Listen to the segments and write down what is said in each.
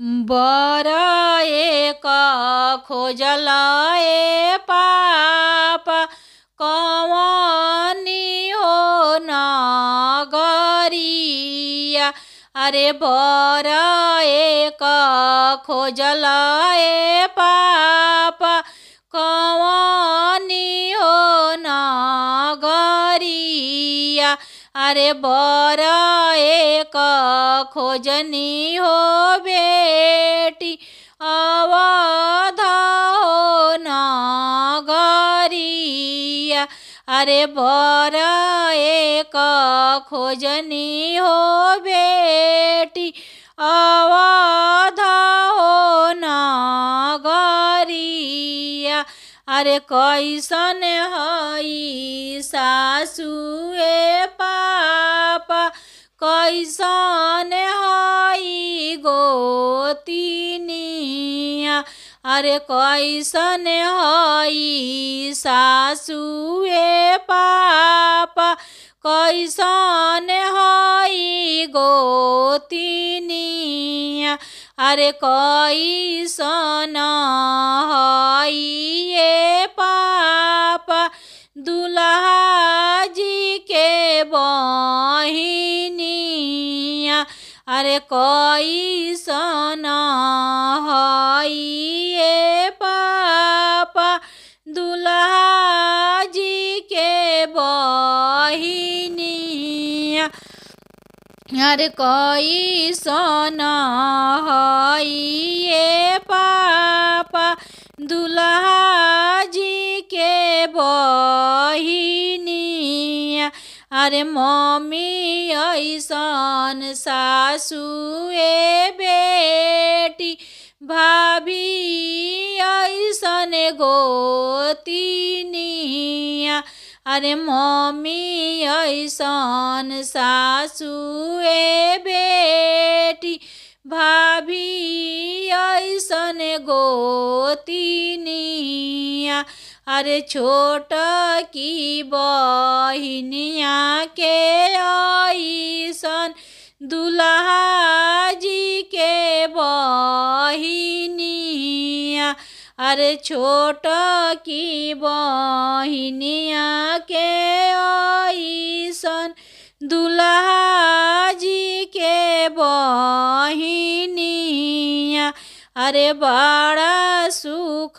बर एक खोजल ए पापा कवनी हो नगरिया। अरे बर एक खोजल ए पापा कवनी हो नगरिया। अरे बर एक खोजनी हो बेटी अवध हो नगरिया। अरे बर एक खोजनी हो बेटी अवध हो नगरिया। अरे कैसन हई सासुए पापा कैसन हई गोतिनिया। अरे कैसन हई सासुए पापा कैसन हई गोतिनिया। अरे कैसन हई ये पापा दुल्हा जी के बहिनिया। अरे कैसन हई ये पापा दुल्हा जी के बहिनिया। अरे कैसन हई ये पापा दुल्हा जी के बहिनिया। अरे मम्मी ऐसन सासुए बेटी भाभी ऐसन गोतिनिया। अरे मम्मी ऐसन सासुए बेटी भाभी ऐसन गोतिनिया। अरे छोट की बहिनिया के ऐसन दुल्हा जी के बहिनिया। अरे छोट की बहिनिया के ऐसन दुल्हा जी के बहिनिया। अरे बड़ा सुख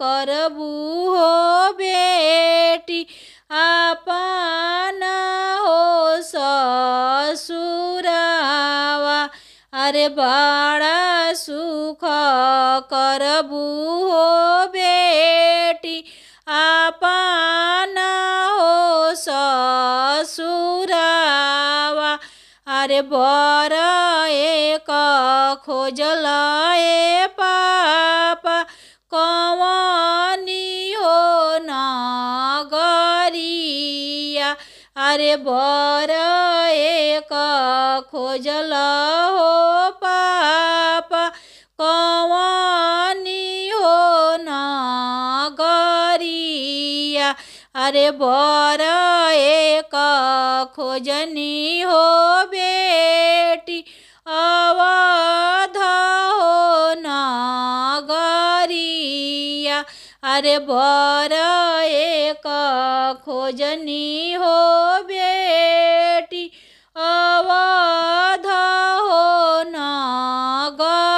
करबू हो बेटी अपन हो ससुरावा। अरे बड़ा सुख करबू हो बेटी अपन हो ससुरावा। अरे बर एक खोजल ए पापा कवनी हो नगरिया। अरे बर एक खोजल हो पापा कवनी हो नगरिया। अरे बर एक खोजनी हो बेटी अवध हो नगरिया। अरे बर एक खोजनी हो बेटी अवध हो नगरिया।